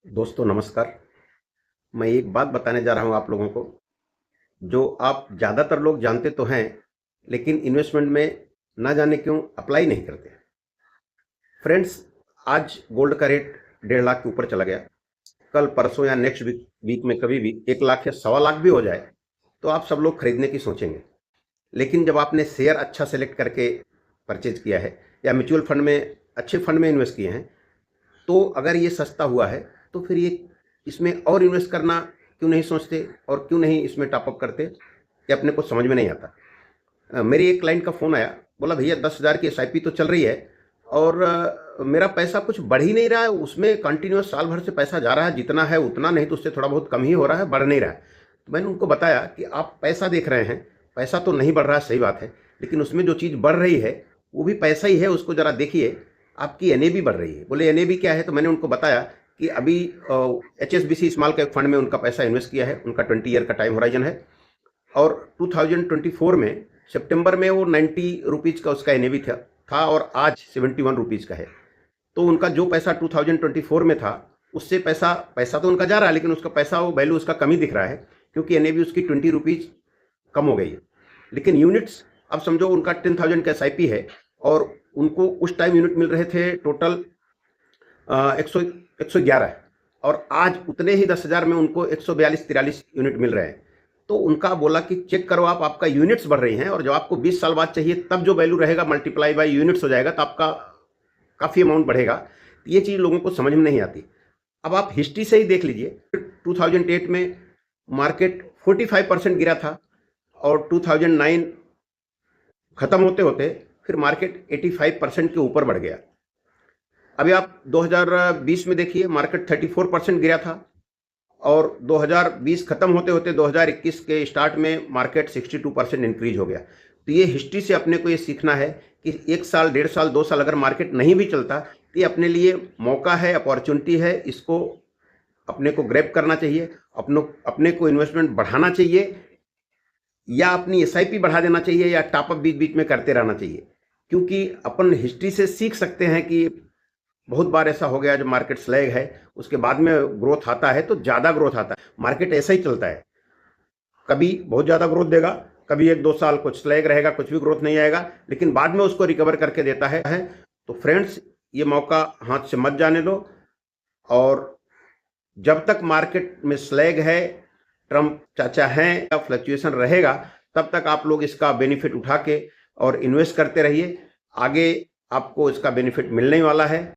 दोस्तों नमस्कार। मैं एक बात बताने जा रहा हूँ आप लोगों को, जो आप ज़्यादातर लोग जानते तो हैं, लेकिन इन्वेस्टमेंट में ना जाने क्यों अप्लाई नहीं करते। फ्रेंड्स, आज गोल्ड का रेट 1.5 लाख के ऊपर चला गया। कल परसों या नेक्स्ट वीक वीक में कभी भी 1 लाख या 1.25 लाख भी हो जाए, तो आप सब लोग खरीदने की सोचेंगे। लेकिन जब आपने शेयर अच्छा सेलेक्ट करके परचेज किया है या म्यूचुअल फंड में अच्छे फंड में इन्वेस्ट किए हैं, तो अगर ये सस्ता हुआ है तो फिर ये इसमें और इन्वेस्ट करना क्यों नहीं सोचते और क्यों नहीं इसमें टॉप अप करते, ये अपने को समझ में नहीं आता। मेरे एक क्लाइंट का फ़ोन आया, बोला भैया 10,000 की एसआईपी तो चल रही है और मेरा पैसा कुछ बढ़ ही नहीं रहा है, उसमें कंटिन्यूस साल भर से पैसा जा रहा है, जितना है उतना, नहीं तो उससे थोड़ा बहुत कम ही हो रहा है, बढ़ नहीं रहा है। तो मैंने उनको बताया कि आप पैसा देख रहे हैं, पैसा तो नहीं बढ़ रहा है, सही बात है, लेकिन उसमें जो चीज़ बढ़ रही है वो भी पैसा ही है, उसको ज़रा देखिए। आपकी एनएबी बढ़ रही है। बोले एनएबी क्या है? तो मैंने उनको बताया कि अभी एचएसबीसी स्मॉल कैप फंड में उनका पैसा इन्वेस्ट किया है, उनका 20 ईयर का टाइम होराइजन है और 2024 में सितंबर में वो 90 रुपीज़ का उसका एनएवी था और आज 71 रुपीज़ का है। तो उनका जो पैसा 2024 में था, उससे पैसा पैसा तो उनका जा रहा है, लेकिन उसका पैसा, वो वैल्यू उसका कम ही दिख रहा है, क्योंकि एनएवी उसकी 20 रुपीज़ कम हो गई है। लेकिन यूनिट्स, अब समझो उनका 10,000 का एसआईपी है और उनको उस टाइम यूनिट मिल रहे थे टोटल 111, और आज उतने ही 10,000 में उनको 142-43 यूनिट मिल रहे हैं। तो उनका बोला कि चेक करो आप, आपका यूनिट्स बढ़ रही हैं, और जब आपको 20 साल बाद चाहिए तब जो वैल्यू रहेगा मल्टीप्लाई बाय यूनिट्स हो जाएगा, तो आपका काफ़ी अमाउंट बढ़ेगा। ये चीज़ लोगों को समझ में नहीं आती। अब आप हिस्ट्री से ही देख लीजिए, 2008 में मार्केट 45% गिरा था और 2009 खत्म होते होते फिर मार्केट 85% के ऊपर बढ़ गया। अभी आप 2020 में देखिए, मार्केट 34% गिरा था और 2020 खत्म होते होते 2021 के स्टार्ट में मार्केट 62% इंक्रीज हो गया। तो ये हिस्ट्री से अपने को ये सीखना है कि 1 साल, 1.5 साल, 2 साल अगर मार्केट नहीं भी चलता, तो ये अपने लिए मौका है, अपॉर्चुनिटी है, इसको अपने को ग्रैब करना चाहिए, अपने को इन्वेस्टमेंट बढ़ाना चाहिए, या अपनी एसआईपी बढ़ा देना चाहिए, या टॉपअप बीच बीच में करते रहना चाहिए। क्योंकि अपन हिस्ट्री से सीख सकते हैं कि बहुत बार ऐसा हो गया, जब मार्केट स्लैग है उसके बाद में ग्रोथ आता है तो ज़्यादा ग्रोथ आता है। मार्केट ऐसा ही चलता है, कभी बहुत ज़्यादा ग्रोथ देगा, कभी 1-2 साल कुछ स्लैग रहेगा, कुछ भी ग्रोथ नहीं आएगा, लेकिन बाद में उसको रिकवर करके देता है। तो फ्रेंड्स, ये मौका हाथ से मत जाने दो, और जब तक मार्केट में स्लैग है, ट्रम्प चाचा हैं, या फ्लक्चुएशन रहेगा, तब तक आप लोग इसका बेनिफिट उठा के और इन्वेस्ट करते रहिए। आगे आपको इसका बेनिफिट मिलने वाला है।